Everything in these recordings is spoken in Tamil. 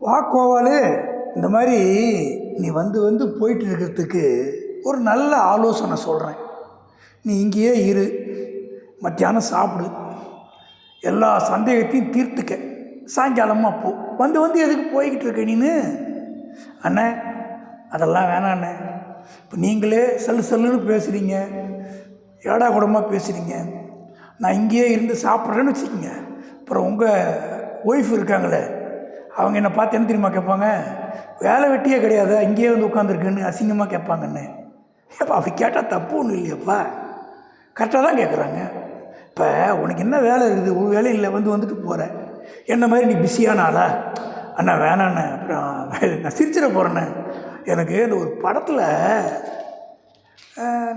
வா கோவாலு, இந்த மாதிரி நீ வந்து போயிட்டு இருக்கிறதுக்கு ஒரு நல்ல ஆலோசனை சொல்கிறேன். நீ இங்கேயே இரு, மத்தியானம் சாப்பிடு, எல்லா சந்தேகத்தையும் தீர்த்துக்க, சாயங்காலமாக போ. வந்து எதுக்கு போய்கிட்டு இருக்க நீனு? அண்ணே அதெல்லாம் வேணாம் அண்ணே. இப்போ நீங்களே சல்லுன்னு பேசுகிறீங்க, ஏடா கூடமாக பேசுகிறீங்க. நான் இங்கேயே இருந்து சாப்பிட்றேன்னு வச்சுக்கோங்க, அப்புறம் உங்கள் ஒய்ஃப் இருக்காங்களே, அவங்க என்னை பார்த்து என்ன தெரியுமா கேட்பாங்க? வேலை வெட்டியே கிடையாது, இங்கேயே வந்து உட்காந்துருக்குன்னு அசிங்கமாக கேட்பாங்கன்னு. ஏப்பா அப்படி கேட்டால் தப்பு ஒன்றும் இல்லையப்பா, கரெக்டாக தான் கேட்குறாங்க. இப்போ உனக்கு என்ன வேலை இருக்குது? ஒரு வேலை இல்லை, வந்துட்டு போகிற. என்ன மாதிரி நீ பிஸியான ஆளா? அண்ணா வேணாண்ணே, அப்புறம் நான் சிரிச்சிட போகிறேண்ணே. எனக்கு இந்த ஒரு படத்தில்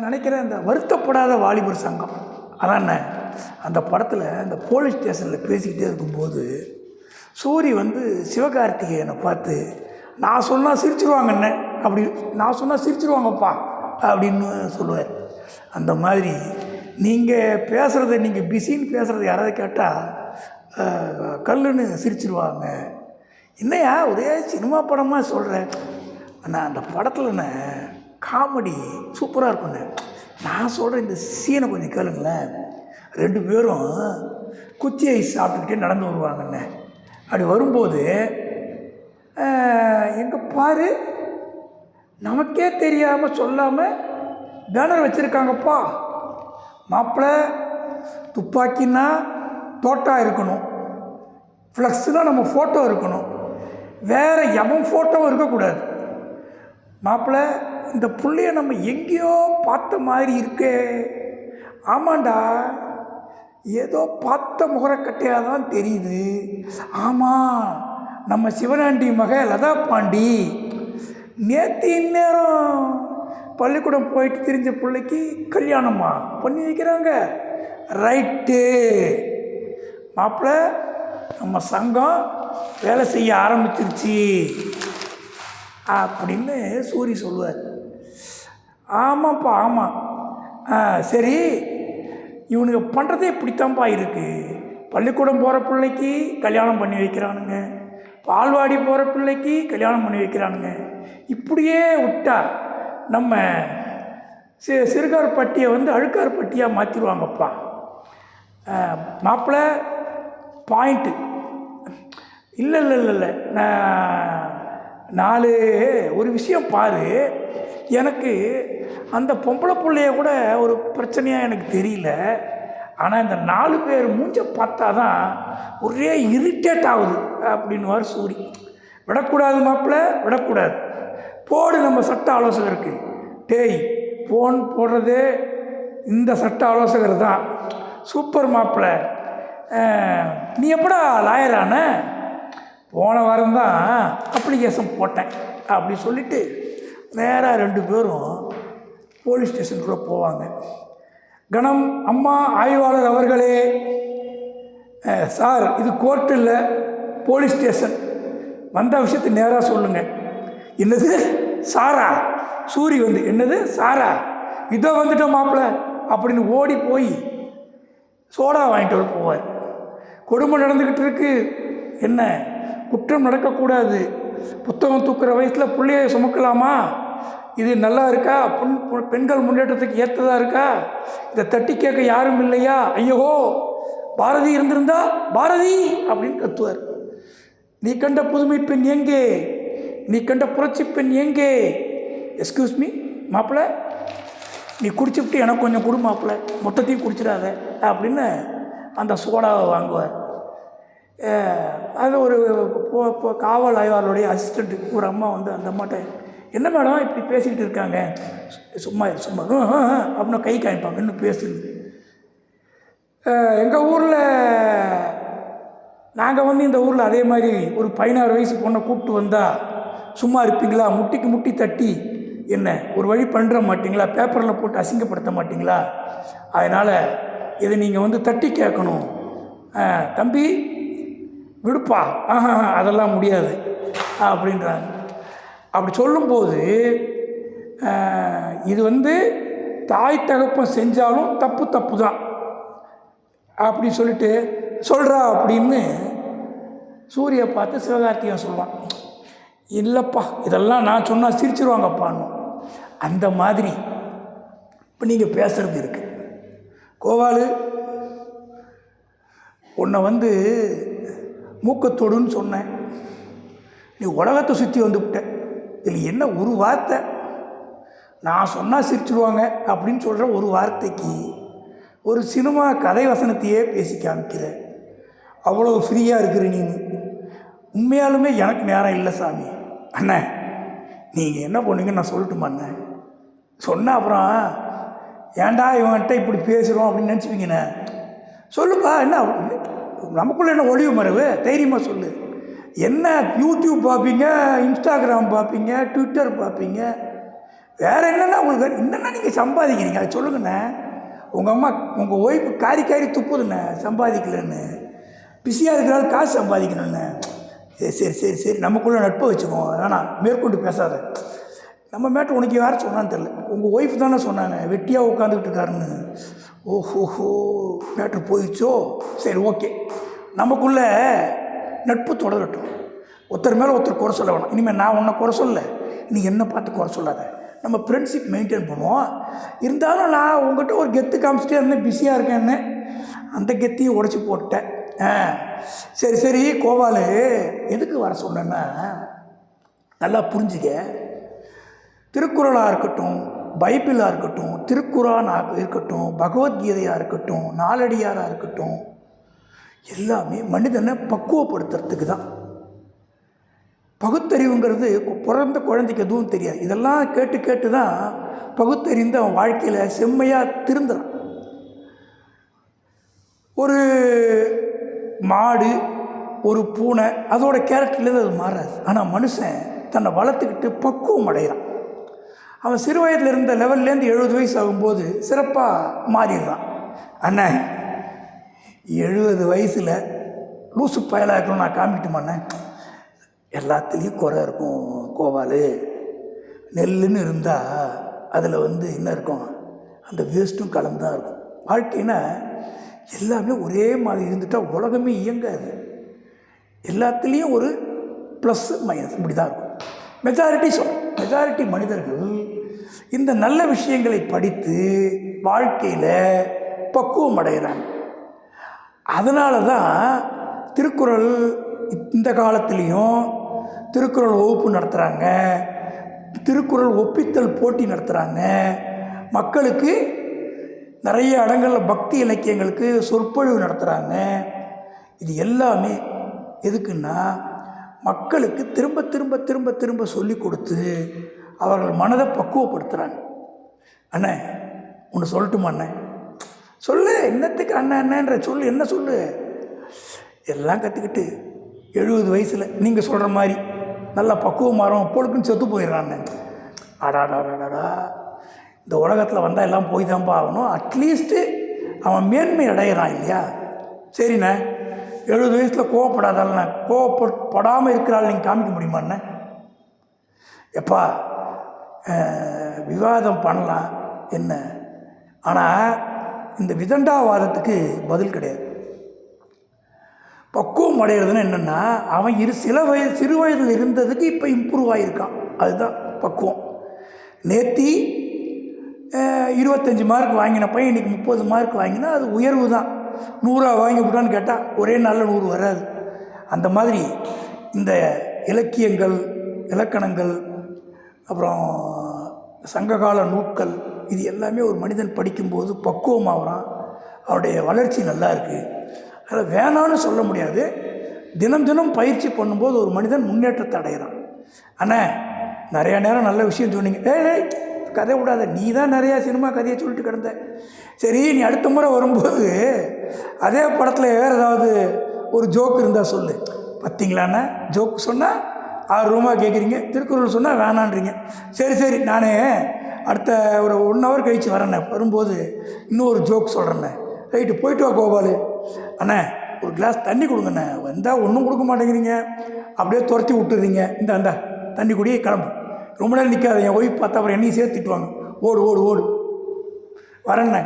நினைக்கிறேன், இந்த வருத்தப்படாத வாலிபர் சங்கம், அதாண்ணே. அந்த படத்தில் இந்த போலீஸ் ஸ்டேஷனில் பேசிக்கிட்டே இருக்கும்போது சூரி சிவகார்த்திகேயனை பார்த்து, நான் சொன்னால் சிரிச்சிருவாங்கண்ணே, அப்படி நான் சொன்னால் சிரிச்சிருவாங்கப்பா அப்படின்னு சொல்லுவார். அந்த மாதிரி நீங்கள் பேசுகிறத, நீங்கள் பிஸின்னு பேசுகிறத யாராவது கேட்டால் கல்லுன்னு சிரிச்சிருவாங்க. என்னையா ஒரே சினிமா படமாக சொல்கிறேன்? ஆனால் அந்த படத்தில்ண்ணே காமெடி சூப்பராக இருக்குண்ணே. நான் சொல்கிறேன், இந்த சீனை கொஞ்சம் கேளுங்களேன். 2 பேரும் குச்சி ஐஸ் சாப்பிட்டுக்கிட்டே நடந்து வருவாங்கண்ணே. அப்படி வரும்போது எங்கே பாரு, நமக்கே தெரியாமல் சொல்லாமல் பேனர் வச்சுருக்காங்கப்பா. மாப்பிள்ளை துப்பாக்கின்னா தோட்டா இருக்கணும், ஃப்ளக்ஸுனால் நம்ம ஃபோட்டோ இருக்கணும், வேறு எவன் ஃபோட்டோவும் இருக்கக்கூடாது. மாப்பிள்ளை இந்த புள்ளைய நம்ம எங்கேயோ பார்த்த மாதிரி இருக்கே. ஆமாண்டா, ஏதோ பார்த்த முகரக்கட்டையாக தான் தெரியுது. ஆமாம், நம்ம சிவனாண்டி மக லதா பாண்டி. நேற்று இந்நேரம் பள்ளிக்கூடம் போயிட்டு திரிஞ்ச பிள்ளைக்கு கல்யாணமா பண்ணி வைக்கிறாங்க. ரைட்டு மாப்பிள்ளை, நம்ம சங்கம் வேலை செய்ய ஆரம்பிச்சிருச்சு அப்படின்னு சூரி சொல்லுவார். ஆமாப்பா ஆமாம். சரி, இவனுங்க பண்ணுறதே இப்படித்தான்ப்பா இருக்குது. பள்ளிக்கூடம் போகிற பிள்ளைக்கு கல்யாணம் பண்ணி வைக்கிறானுங்க, பால்வாடி போகிற பிள்ளைக்கு கல்யாணம் பண்ணி வைக்கிறானுங்க. இப்படியே விட்டா நம்ம சிறுகார் பட்டியை அழுக்கார் பட்டியாக மாற்றிடுவாங்கப்பா. மாப்பிள்ளை பாயிண்ட்டு இல்லை, நான் ஒரு விஷயம் பாரு, எனக்கு அந்த பொம்பளை பிள்ளைய கூட ஒரு பிரச்சனையாக எனக்கு தெரியல. ஆனால் இந்த 4 பேர் மூஞ்ச பார்த்தா தான் ஒரே இரிட்டேட் ஆகுது அப்படின்னுவார் சூரி. விடக்கூடாது மாப்பிள்ளை, விடக்கூடாது. போடு நம்ம சட்ட ஆலோசகருக்கு. டேய், ஃபோன் போடுறது இந்த சட்ட ஆலோசகர் தான். சூப்பர் மாப்பிள்ளை, நீ எப்படா லாயரான? போன வாரம் தான் அப்ளிகேஷன் போட்டேன் அப்படி சொல்லிவிட்டு நேராக 2 பேரும் போலீஸ் ஸ்டேஷனுக்குள்ளே போவாங்க. கணம் அம்மா ஆய்வாளர் அவர்களே. சார், இது கோர்ட்டு இல்லை, போலீஸ் ஸ்டேஷன். வந்த விஷயத்தை நேராக சொல்லுங்கள். என்னது சாரா? சூரி என்னது சாரா? இதோ வந்துட்டோம் மாப்பிள்ளை அப்படின்னு ஓடி போய் சோடா வாங்கிட்டு வர போவார். கொடுமை நடந்துக்கிட்டு இருக்கு, என்ன குற்றம் நடக்கக்கூடாது, புத்தகம் தூக்குற வயசில் பிள்ளைய சுமக்கலாமா, இது நல்லா இருக்கா, பெண்கள் முன்னேற்றத்துக்கு ஏற்றதாக இருக்கா, இதை தட்டி கேட்க யாரும் இல்லையா, ஐயோ பாரதி இருந்திருந்தா பாரதி அப்படின்னு கத்துவார். நீ கண்ட புதுமை பெண் எங்கே, நீ கண்ட புரட்சி பெண் எங்கே? எஸ்கியூஸ் மீ மாப்பிள்ளை, நீ குடிச்சுவிட்டு எனக்கு கொஞ்சம் கொடு மாப்பிள்ளை, மொத்தத்தையும் குடிச்சிடாத அப்படின்னு அந்த சோடாவை வாங்குவார். அது ஒரு காவல் ஆய்வாளருடைய அசிஸ்டண்ட்டு ஒரு அம்மா அந்த அம்மாட்ட, என்ன மேடம் இப்படி பேசிக்கிட்டு இருக்காங்க, சும்மா அப்படின்னா கை காமிப்பாங்க, இன்னும் பேசுது. எங்கள் ஊரில் நாங்கள் இந்த ஊரில் அதே மாதிரி ஒரு 16 வயசு பொண்ணை கூப்பிட்டு வந்தால் சும்மா இருப்பீங்களா? முட்டிக்கு முட்டி தட்டி என்ன ஒரு வழி பண்ணுற மாட்டிங்களா? பேப்பரில் போட்டு அசிங்கப்படுத்த மாட்டிங்களா? அதனால் இதை நீங்கள் தட்டி கேட்கணும். தம்பி விடுப்பா, அதெல்லாம் முடியாது அப்படின்றாங்க. அப்படி சொல்லும்போது இது தாய் தகப்பன் செஞ்சாலும் தப்பு தான் அப்படி சொல்லிட்டு சொல்கிறா அப்படின்னு சூரியை பார்த்து சிவகார்த்திகேயன் சொல்லுவான், இல்லைப்பா இதெல்லாம் நான் சொன்னால் சிரிச்சிருவாங்கப்பான்னு. அந்த மாதிரி இப்போ நீங்கள் பேசுகிறது இருக்குது. கோபாலு, உன்னை வந்து மூக்கத்தோடுன்னு சொன்னேன், நீ உலகத்தை சுற்றி வந்துவிட்ட. இதில் என்ன ஒரு வார்த்தை, நான் சொன்னால் சிரிச்சிடுவாங்க அப்படின்னு சொல்கிற ஒரு வார்த்தைக்கு ஒரு சினிமா கதை வசனத்தையே பேசி காமிக்கிற. அவ்வளோ ஃப்ரீயாக இருக்கிற நீ. உண்மையாலுமே எனக்கு நேரம் இல்லை சாமி. அண்ணே நீங்கள் என்ன பண்ணுவீங்கன்னு நான் சொல்லட்டுமா அண்ணன்? சொன்னால் அப்புறம் ஏன்டா இவன்கிட்ட இப்படி பேசுகிறோம் அப்படின்னு நினச்சிப்பீங்கண்ணே. சொல்லுப்பா, என்ன நமக்குள்ளே என்ன ஒளிவு மறைவு, தைரியமாக சொல்லு. என்ன யூடியூப் பார்ப்பீங்க, இன்ஸ்டாகிராம் பார்ப்பீங்க, ட்விட்டர் பார்ப்பீங்க, வேறு என்னென்னா உங்களுக்கு என்னென்னா நீங்கள் சம்பாதிக்கிறீங்க அதை சொல்லுங்கண்ணே. உங்கள் அம்மா உங்கள் ஒய்ஃபு காரி காரி துப்புதுண்ணே சம்பாதிக்கலன்னு. பிஸியாக இருக்கிறாள் காசு சம்பாதிக்கணுண்ணே. சரி சரி சரி நமக்குள்ளே நட்பை வச்சுக்கோம், வேணாம் மேற்கொண்டு பேசாத. நம்ம மேட்ரு உனக்கு யாரும் சொன்னான்னு தெரில, உங்கள் ஒய்ஃப் தானே சொன்னாங்க வெட்டியாக உட்காந்துக்கிட்டு இருக்காருன்னு. ஓஹோஹோ மேட்ரு போயிடுச்சோ, சரி ஓகே, நமக்குள்ளே நட்பு தொடரட்டும். ஒருத்தர் மேலே ஒருத்தர் குறை சொல்ல வேணாம். இனிமேல் நான் உன்னை குறை சொல்ல, நீ என்னை பார்த்து குறை சொல்லாத. நம்ம ஃப்ரெண்ட்ஷிப் மெயின்டைன் பண்ணுவோம். இருந்தாலும் நான் உங்கள்கிட்ட ஒரு கெத்து காமிச்சிட்டே இருந்தேன், பிஸியாக இருக்கேன்னு. அந்த கெத்தையும் உடச்சி போட்டேன். சரி சரி கோபாலு, எதுக்கு வர சொன்னேன்னா நல்லா புரிஞ்சுக்க. திருக்குறளாக இருக்கட்டும், பைபிளாக இருக்கட்டும், திருக்குறானாக இருக்கட்டும், பகவத்கீதையாக இருக்கட்டும், நாலடியாராக இருக்கட்டும், எல்லாமே மனிதனை பக்குவப்படுத்துறதுக்கு தான். பகுத்தறிவுங்கிறது பிறந்த குழந்தைக்கு எதுவும் தெரியாது. இதெல்லாம் கேட்டு கேட்டு தான் பகுத்தறிந்து அவன் வாழ்க்கையில் செம்மையாக திருந்துறான். ஒரு மாடு, ஒரு பூனை, அதோட கேரக்டர்லேருந்து அது மாறாது. ஆனால் மனுஷன் தன்னை வளர்த்துக்கிட்டு பக்குவம் அடைகிறான். அவன் சிறு வயதில் இருந்த லெவல்லேருந்து 70 வயசு ஆகும்போது சிறப்பாக மாறிடுறான். அண்ணன் 70 வயசில் லூசு பயலாக இருக்கணும் நான் காமிக்கிட்டுமாண்ணே. எல்லாத்துலேயும் குறை இருக்கும் கோபாலு. நெல்லுன்னு இருந்தால் அதில் என்ன இருக்கும், அந்த வேஸ்ட்டும் கலந்தான் இருக்கும். வாழ்க்கைன்னா எல்லாமே ஒரே மாதிரி இருந்துட்டால் உலகமே இயங்காது. எல்லாத்துலேயும் ஒரு ப்ளஸ் மைனஸ் இப்படி தான் இருக்கும். மெஜாரிட்டி மனிதர்கள் இந்த நல்ல விஷயங்களை படித்து வாழ்க்கையில் பக்குவம் அடைகிறாங்க. அதனால தான் திருக்குறள் இந்த காலத்துலேயும் திருக்குறள் வகுப்பு நடத்துகிறாங்க, திருக்குறள் ஒப்பித்தல் போட்டி நடத்துகிறாங்க. மக்களுக்கு நிறைய இடங்களில் பக்தி இலக்கியங்களுக்கு சொற்பொழிவு நடத்துகிறாங்க. இது எல்லாமே எதுக்குன்னா மக்களுக்கு திரும்ப திரும்ப திரும்ப திரும்ப சொல்லி கொடுத்து அவர்கள் மனதை பக்குவப்படுத்துகிறாங்க. அண்ணே ஒன்று சொல்லட்டுமா அண்ணே? சொல்லு, என்னத்துக்கு அண்ணன் அண்ணன்ற சொல்லு, என்ன சொல்லு. எல்லாம் கற்றுக்கிட்டு 70 வயசில் நீங்கள் சொல்கிற மாதிரி நல்லா பக்குவமாகறோம் பொழுக்குன்னு செத்து போயிடுறான்னு. அடாடாடாடா, இந்த உலகத்தில் வந்தால் எல்லாம் போய் தான்ப்பா ஆகணும். அட்லீஸ்ட்டு அவன் மேன்மை அடையிறான் இல்லையா? சரிண்ணே, 70 வயசில் கோவப்படாதால்ண்ணே, கோவப்படாமல் இருக்கிறாள் நீங்கள் காமிக்க முடியுமாண்ணே? எப்பா விவாதம் பண்ணலாம் என்ன, ஆனால் இந்த விதண்டாவாதத்துக்கு பதில் கிடையாது. பக்குவம் அடைகிறதுன்னு என்னென்னா அவன் சிறு வயதில் இருந்ததுக்கு இப்போ இம்ப்ரூவ் ஆகியிருக்கான், அதுதான் பக்குவம். நேத்தி 25 மார்க் வாங்கின பையன் இன்றைக்கி 30 மார்க் வாங்கினா அது உயர்வு தான். 100 வாங்கிவிட்டான்னு கேட்டால் ஒரே நாளில் 100 வராது. அந்த மாதிரி இந்த இலக்கியங்கள், இலக்கணங்கள், அப்புறம் சங்ககால நூட்கள், இது எல்லாமே ஒரு மனிதன் படிக்கும்போது பக்குவமாகறான், அவருடைய வளர்ச்சி நல்லா இருக்குது. அதில் வேணான்னு சொல்ல முடியாது. தினம் தினம் பயிற்சி பண்ணும்போது ஒரு மனிதன் முன்னேற்றத்தை அடைகிறான். ஆனால் நிறையா நேரம் நல்ல விஷயம் சொன்னீங்க. ஏய் கதை விடாத, நீ தான் நிறையா சினிமா கதையை சொல்லிட்டு கிடந்த. சரி, நீ அடுத்த முறை வரும்போது அதே படத்தில் வேறு ஏதாவது ஒரு ஜோக் இருந்தால் சொல்லு. பார்த்தீங்களாண்ணா, ஜோக் சொன்னால் ஆர்வமாக கேட்குறீங்க, திருக்குறள் சொன்னால் வேணான்றீங்க. சரி சரி, நான் அடுத்த ஒரு 1 ஹவர் கழித்து வரேண்ணே, வரும்போது இன்னும் ஒரு ஜோக் சொல்கிறேண்ணே. ரைட்டு, போயிட்டு வா கோபாலு. அண்ணே ஒரு கிளாஸ் தண்ணி கொடுங்கண்ணே. வந்தால் ஒன்றும் கொடுக்க மாட்டேங்கிறீங்க, அப்படியே துரத்தி விட்டுறீங்க. இந்த தண்ணி குடியே கிளம்பு, ரொம்ப நேரம் நிற்காத. என் ஒய்ஃப் பார்த்தா அப்புறம் என்னையும் சேர்த்துட்டுவாங்க. ஓடு ஓடு ஓடு, வரேண்ணே.